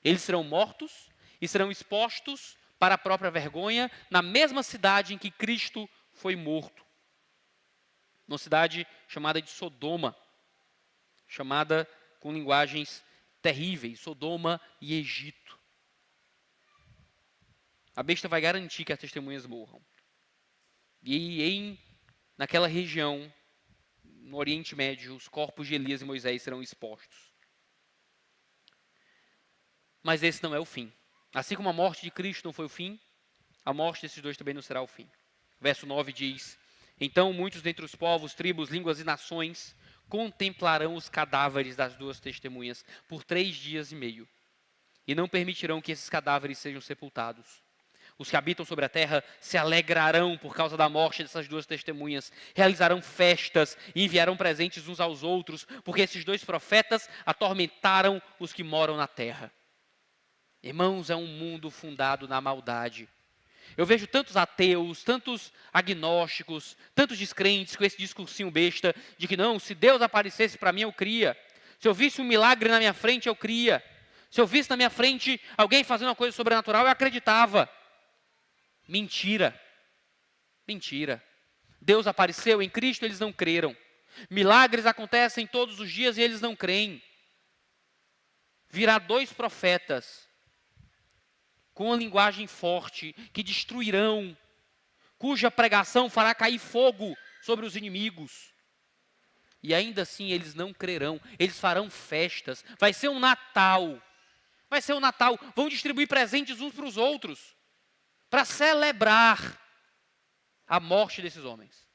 Eles serão mortos e serão expostos para a própria vergonha na mesma cidade em que Cristo foi morto. Uma cidade chamada de Sodoma, chamada com linguagens terríveis, Sodoma e Egito. A besta vai garantir que as testemunhas morram. E naquela região, no Oriente Médio, os corpos de Elias e Moisés serão expostos. Mas esse não é o fim. Assim como a morte de Cristo não foi o fim, a morte desses dois também não será o fim. Verso 9 diz: então muitos dentre os povos, tribos, línguas e nações contemplarão os cadáveres das duas testemunhas por 3 dias e meio, e não permitirão que esses cadáveres sejam sepultados. Os que habitam sobre a terra se alegrarão por causa da morte dessas duas testemunhas, realizarão festas e enviarão presentes uns aos outros, porque esses dois profetas atormentaram os que moram na terra. Irmãos, é um mundo fundado na maldade. Eu vejo tantos ateus, tantos agnósticos, tantos descrentes com esse discursinho besta de que não, se Deus aparecesse para mim, eu cria. Se eu visse um milagre na minha frente, eu cria. Se eu visse na minha frente alguém fazendo uma coisa sobrenatural, eu acreditava. Mentira. Mentira. Deus apareceu em Cristo, eles não creram. Milagres acontecem todos os dias e eles não creem. Virá 2 profetas com uma linguagem forte, que destruirão, cuja pregação fará cair fogo sobre os inimigos. E ainda assim eles não crerão, eles farão festas, vai ser um Natal. Vai ser um Natal, vão distribuir presentes uns para os outros, para celebrar a morte desses homens.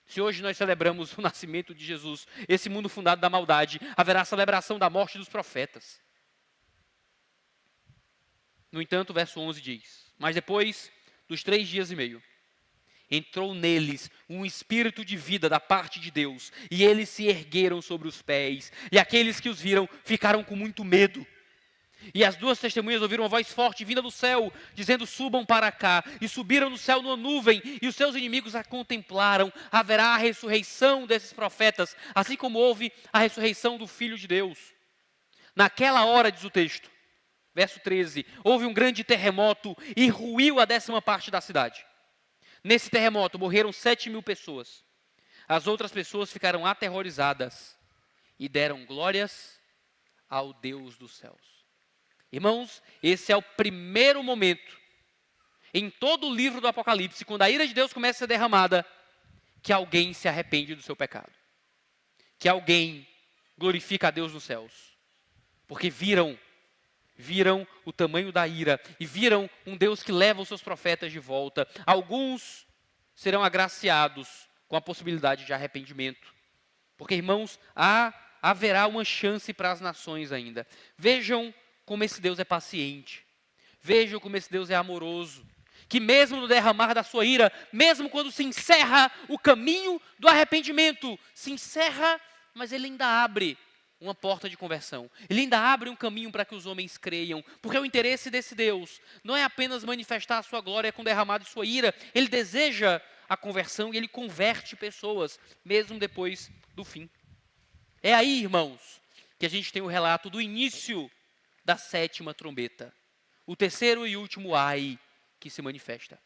Se hoje nós celebramos o nascimento de Jesus, esse mundo fundado da maldade, haverá celebração da morte dos profetas. No entanto, o verso 11 diz: mas depois dos 3 dias e meio, entrou neles um espírito de vida da parte de Deus, e eles se ergueram sobre os pés, e aqueles que os viram ficaram com muito medo. E as duas testemunhas ouviram uma voz forte vinda do céu, dizendo: subam para cá. E subiram no céu numa nuvem, e os seus inimigos a contemplaram. Haverá a ressurreição desses profetas, assim como houve a ressurreição do Filho de Deus. Naquela hora, diz o texto, verso 13, houve um grande terremoto e ruiu a 10ª parte da cidade. Nesse terremoto morreram 7.000 pessoas. As outras pessoas ficaram aterrorizadas e deram glórias ao Deus dos céus. Irmãos, esse é o primeiro momento em todo o livro do Apocalipse, quando a ira de Deus começa a ser derramada, que alguém se arrepende do seu pecado. Que alguém glorifica a Deus dos céus. Porque viram o tamanho da ira e viram um Deus que leva os seus profetas de volta. Alguns serão agraciados com a possibilidade de arrependimento. Porque, irmãos, haverá uma chance para as nações ainda. Vejam como esse Deus é paciente. Vejam como esse Deus é amoroso. Que mesmo no derramar da sua ira, mesmo quando se encerra o caminho do arrependimento, se encerra, mas ele ainda abre uma porta de conversão. Ele ainda abre um caminho para que os homens creiam, porque o interesse desse Deus não é apenas manifestar a sua glória com o derramar de sua ira, ele deseja a conversão e ele converte pessoas, mesmo depois do fim. É aí, irmãos, que a gente tem o relato do início da 7ª trombeta, o terceiro e último ai que se manifesta.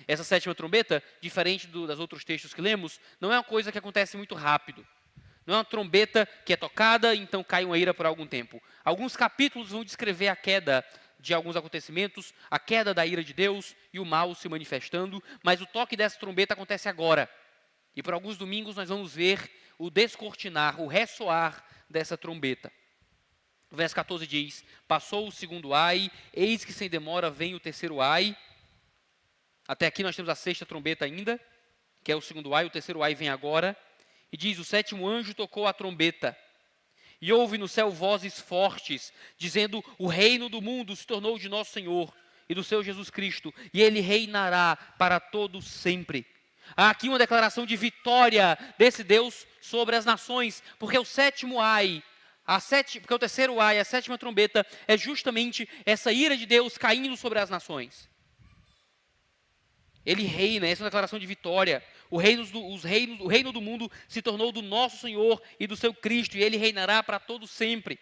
Essa 7ª trombeta, diferente das outros textos que lemos, não é uma coisa que acontece muito rápido. Não é uma trombeta que é tocada, então cai uma ira por algum tempo. Alguns capítulos vão descrever a queda de alguns acontecimentos, a queda da ira de Deus e o mal se manifestando, mas o toque dessa trombeta acontece agora. E por alguns domingos nós vamos ver o descortinar, o ressoar dessa trombeta. O verso 14 diz: passou o 2º ai, eis que sem demora vem o 3º ai. Até aqui nós temos a 6ª trombeta ainda, que é o 2º ai, o 3º ai vem agora. E diz: o 7º anjo tocou a trombeta, e houve no céu vozes fortes, dizendo: o reino do mundo se tornou de nosso Senhor e do seu Jesus Cristo, e ele reinará para todo sempre. Há aqui uma declaração de vitória desse Deus sobre as nações, porque o sétimo ai, porque o terceiro ai, a sétima trombeta, é justamente essa ira de Deus caindo sobre as nações. Ele reina, essa é uma declaração de vitória. O reino do mundo se tornou do nosso Senhor e do seu Cristo, e ele reinará para todo sempre.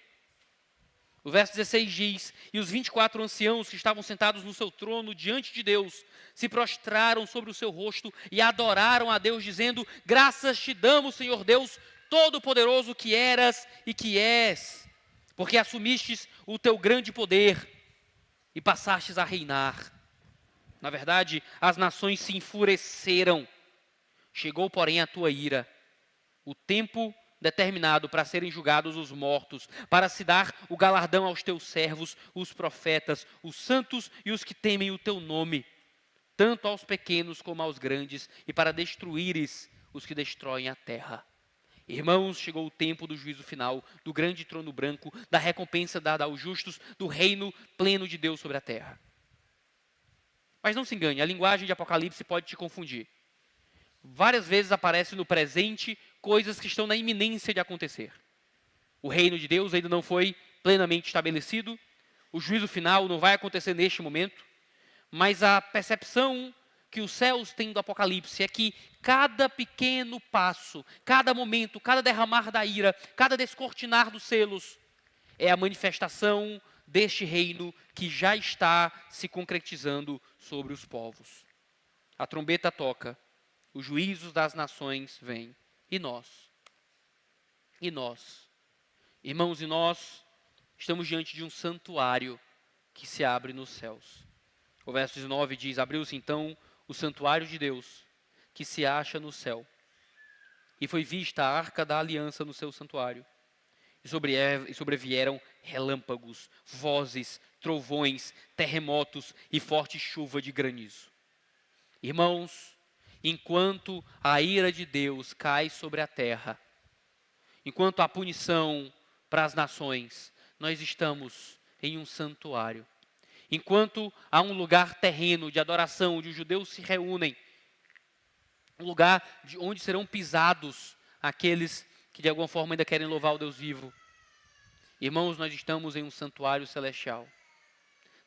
O verso 16 diz: e os 24 anciãos que estavam sentados no seu trono diante de Deus, se prostraram sobre o seu rosto e adoraram a Deus, dizendo: graças te damos, Senhor Deus Todo-Poderoso, que eras e que és, porque assumistes o teu grande poder e passastes a reinar. Na verdade, as nações se enfureceram. Chegou, porém, a tua ira, o tempo determinado para serem julgados os mortos, para se dar o galardão aos teus servos, os profetas, os santos e os que temem o teu nome, tanto aos pequenos como aos grandes, e para destruíres os que destroem a terra. Irmãos, chegou o tempo do juízo final, do grande trono branco, da recompensa dada aos justos, do reino pleno de Deus sobre a terra. Mas não se engane, a linguagem de Apocalipse pode te confundir. Várias vezes aparece no presente coisas que estão na iminência de acontecer. O reino de Deus ainda não foi plenamente estabelecido, o juízo final não vai acontecer neste momento, mas a percepção que os céus têm do Apocalipse é que cada pequeno passo, cada momento, cada derramar da ira, cada descortinar dos selos, é a manifestação deste reino que já está se concretizando sobre os povos. A trombeta toca, os juízos das nações vêm. E nós? E nós? Irmãos, e nós estamos diante de um santuário que se abre nos céus. O verso 19 diz: abriu-se então o santuário de Deus, que se acha no céu. E foi vista a arca da aliança no seu santuário. E sobrevieram relâmpagos, vozes, trovões, terremotos e forte chuva de granizo. Irmãos, enquanto a ira de Deus cai sobre a terra, enquanto há punição para as nações, nós estamos em um santuário. Enquanto há um lugar terreno de adoração, onde os judeus se reúnem, um lugar onde serão pisados aqueles que de alguma forma ainda querem louvar o Deus vivo. Irmãos, nós estamos em um santuário celestial.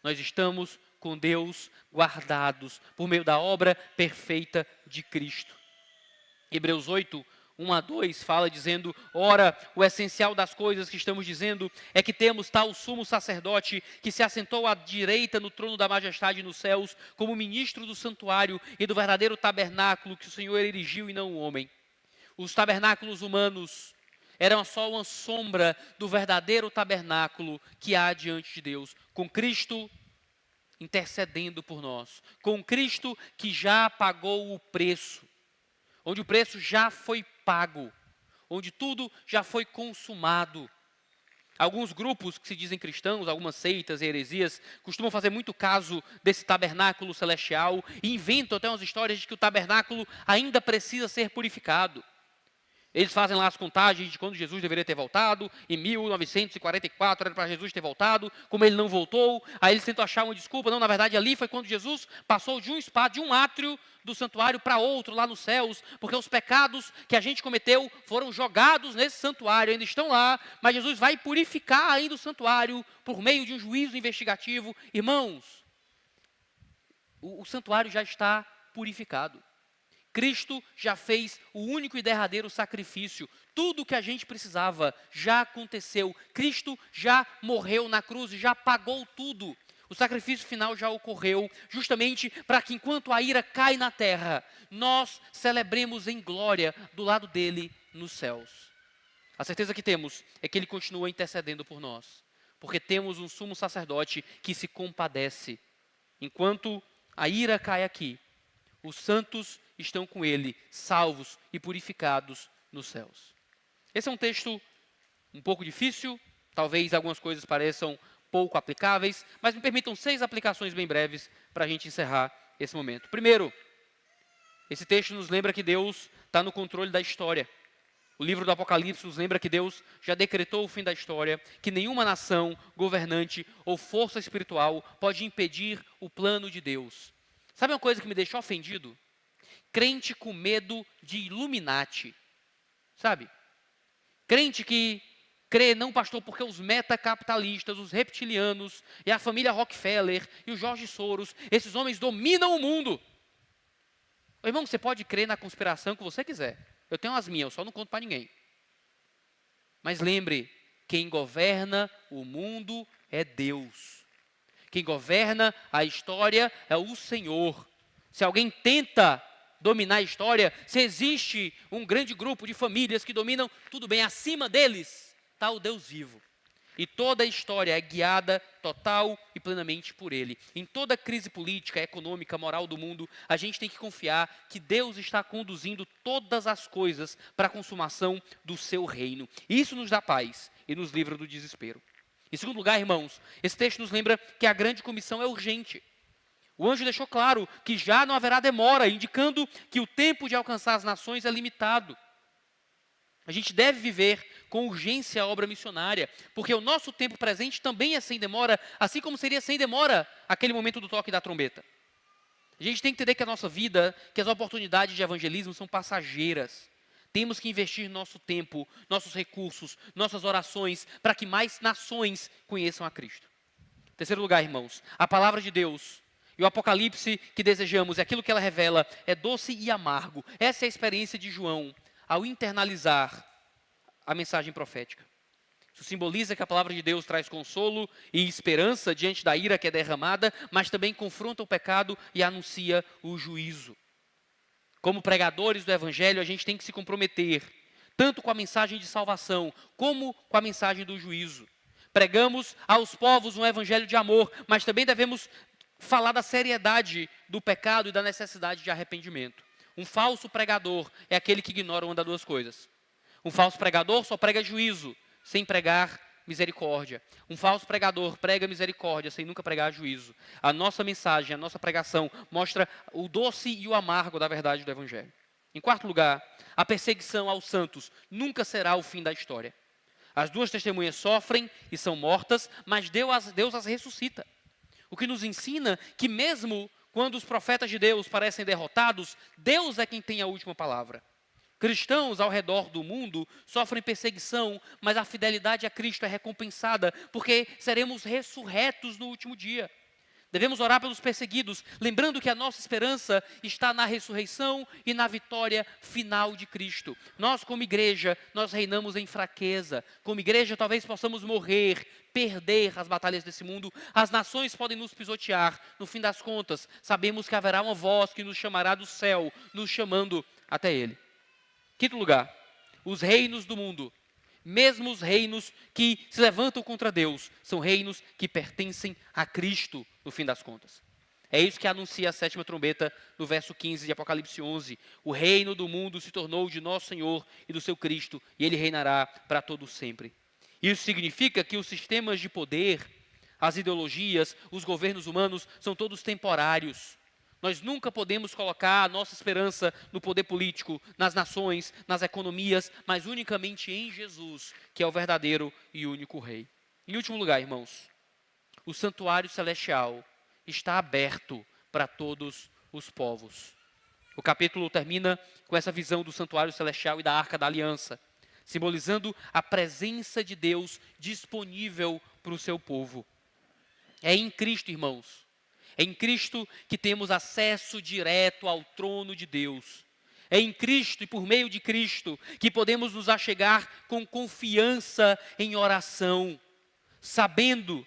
Nós estamos com Deus guardados por meio da obra perfeita de Cristo. Hebreus 8, 1 a 2 fala dizendo: ora, o essencial das coisas que estamos dizendo é que temos tal sumo sacerdote que se assentou à direita no trono da majestade nos céus, como ministro do santuário e do verdadeiro tabernáculo que o Senhor erigiu e não o homem. Os tabernáculos humanos eram só uma sombra do verdadeiro tabernáculo que há diante de Deus, com Cristo intercedendo por nós, com Cristo que já pagou o preço, onde o preço já foi pago, onde tudo já foi consumado. Alguns grupos que se dizem cristãos, algumas seitas e heresias, costumam fazer muito caso desse tabernáculo celestial e inventam até umas histórias de que o tabernáculo ainda precisa ser purificado. Eles fazem lá as contagens de quando Jesus deveria ter voltado, em 1944 era para Jesus ter voltado, como ele não voltou, aí eles tentam achar uma desculpa, não, na verdade ali foi quando Jesus passou de um espaço, de um átrio do santuário para outro, lá nos céus, porque os pecados que a gente cometeu foram jogados nesse santuário, ainda estão lá, mas Jesus vai purificar ainda o santuário por meio de um juízo investigativo. Irmãos, o santuário já está purificado. Cristo já fez o único e derradeiro sacrifício. Tudo o que a gente precisava já aconteceu. Cristo já morreu na cruz e já pagou tudo. O sacrifício final já ocorreu, justamente para que enquanto a ira cai na terra, nós celebremos em glória do lado dele nos céus. A certeza que temos é que ele continua intercedendo por nós, porque temos um sumo sacerdote que se compadece. Enquanto a ira cai aqui, os santos estão com ele, salvos e purificados nos céus. Esse é um texto um pouco difícil, talvez algumas coisas pareçam pouco aplicáveis, mas me permitam 6 aplicações bem breves para a gente encerrar esse momento. Primeiro, esse texto nos lembra que Deus está no controle da história. O livro do Apocalipse nos lembra que Deus já decretou o fim da história, que nenhuma nação, governante ou força espiritual pode impedir o plano de Deus. Sabe uma coisa que me deixou ofendido? crente com medo de Illuminati, sabe? Crente que crê, não, pastor, porque os metacapitalistas, os reptilianos, e a família Rockefeller, e o George Soros, esses homens dominam o mundo. Irmão, você pode crer na conspiração que você quiser. Eu tenho as minhas, eu só não conto para ninguém. Mas lembre, quem governa o mundo é Deus. Quem governa a história é o Senhor. Se alguém tenta dominar a história, se existe um grande grupo de famílias que dominam, tudo bem, acima deles está o Deus vivo. E toda a história é guiada total e plenamente por Ele. Em toda crise política, econômica, moral do mundo, a gente tem que confiar que Deus está conduzindo todas as coisas para a consumação do seu reino. E isso nos dá paz e nos livra do desespero. Em segundo lugar, irmãos, esse texto nos lembra que a grande comissão é urgente. O anjo deixou claro que já não haverá demora, indicando que o tempo de alcançar as nações é limitado. A gente deve viver com urgência a obra missionária, porque o nosso tempo presente também é sem demora, assim como seria sem demora aquele momento do toque da trombeta. A gente tem que entender que a nossa vida, que as oportunidades de evangelismo são passageiras. Temos que investir nosso tempo, nossos recursos, nossas orações, para que mais nações conheçam a Cristo. Em terceiro lugar, irmãos, a palavra de Deus e o Apocalipse que desejamos, aquilo que ela revela, é doce e amargo. Essa é a experiência de João ao internalizar a mensagem profética. Isso simboliza que a palavra de Deus traz consolo e esperança diante da ira que é derramada, mas também confronta o pecado e anuncia o juízo. Como pregadores do Evangelho, a gente tem que se comprometer, tanto com a mensagem de salvação, como com a mensagem do juízo. Pregamos aos povos um Evangelho de amor, mas também devemos falar da seriedade do pecado e da necessidade de arrependimento. Um falso pregador é aquele que ignora uma das duas coisas. Um falso pregador só prega juízo, sem pregar misericórdia. Um falso pregador prega misericórdia, sem nunca pregar juízo. A nossa mensagem, a nossa pregação, mostra o doce e o amargo da verdade do Evangelho. Em quarto lugar, a perseguição aos santos nunca será o fim da história. As duas testemunhas sofrem e são mortas, mas Deus as ressuscita. O que nos ensina que mesmo quando os profetas de Deus parecem derrotados, Deus é quem tem a última palavra. Cristãos ao redor do mundo sofrem perseguição, mas a fidelidade a Cristo é recompensada, porque seremos ressurretos no último dia. Devemos orar pelos perseguidos, lembrando que a nossa esperança está na ressurreição e na vitória final de Cristo. Nós, como igreja, nós reinamos em fraqueza. Como igreja, talvez possamos morrer, perder as batalhas desse mundo. As nações podem nos pisotear. No fim das contas, sabemos que haverá uma voz que nos chamará do céu, nos chamando até Ele. Quinto lugar, os reinos do mundo. Mesmo os reinos que se levantam contra Deus, são reinos que pertencem a Cristo, no fim das contas. É isso que anuncia a sétima trombeta no verso 15 de Apocalipse 11. O reino do mundo se tornou de nosso Senhor e do seu Cristo, e Ele reinará para todo sempre. Isso significa que os sistemas de poder, as ideologias, os governos humanos, são todos temporários. Nós nunca podemos colocar a nossa esperança no poder político, nas nações, nas economias, mas unicamente em Jesus, que é o verdadeiro e único Rei. Em último lugar, irmãos, o santuário celestial está aberto para todos os povos. O capítulo termina com essa visão do santuário celestial e da Arca da Aliança, simbolizando a presença de Deus disponível para o seu povo. É em Cristo, irmãos. É em Cristo que temos acesso direto ao trono de Deus. É em Cristo e por meio de Cristo que podemos nos achegar com confiança em oração, sabendo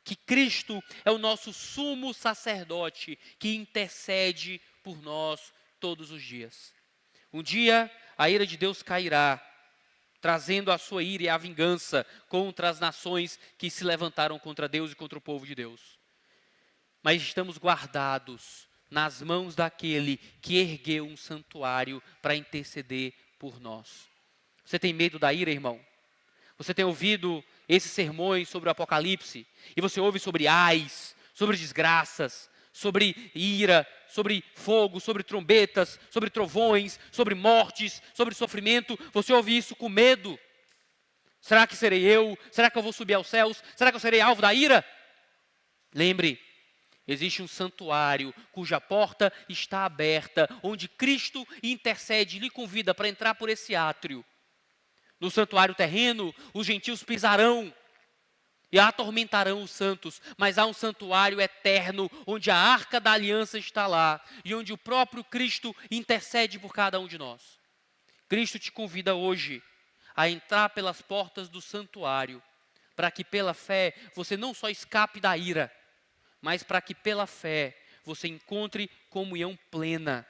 que Cristo é o nosso sumo sacerdote que intercede por nós todos os dias. Um dia a ira de Deus cairá, trazendo a sua ira e a vingança contra as nações que se levantaram contra Deus e contra o povo de Deus. Mas estamos guardados nas mãos daquele que ergueu um santuário para interceder por nós. Você tem medo da ira, irmão? Você tem ouvido esses sermões sobre o Apocalipse? E você ouve sobre ais, sobre desgraças, sobre ira, sobre fogo, sobre trombetas, sobre trovões, sobre mortes, sobre sofrimento. Você ouve isso com medo? Será que serei eu? Será que eu vou subir aos céus? Será que eu serei alvo da ira? Lembre Existe um santuário cuja porta está aberta, onde Cristo intercede, lhe convida para entrar por esse átrio. No santuário terreno, os gentios pisarão e atormentarão os santos, mas há um santuário eterno, onde a arca da aliança está lá, e onde o próprio Cristo intercede por cada um de nós. Cristo te convida hoje a entrar pelas portas do santuário, para que pela fé você não só escape da ira, mas para que pela fé você encontre comunhão plena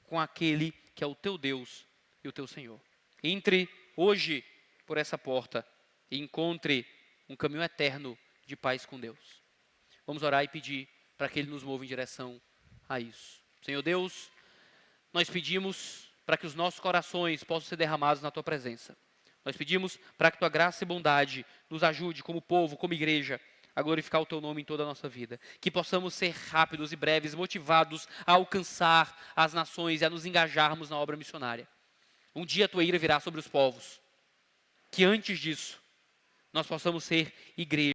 com aquele que é o teu Deus e o teu Senhor. Entre hoje por essa porta e encontre um caminho eterno de paz com Deus. Vamos orar e pedir para que Ele nos mova em direção a isso. Senhor Deus, nós pedimos para que os nossos corações possam ser derramados na Tua presença. Nós pedimos para que Tua graça e bondade nos ajude como povo, como igreja, a glorificar o Teu nome em toda a nossa vida. Que possamos ser rápidos e breves, motivados a alcançar as nações e a nos engajarmos na obra missionária. Um dia a Tua ira virá sobre os povos. Que antes disso, nós possamos ser igreja.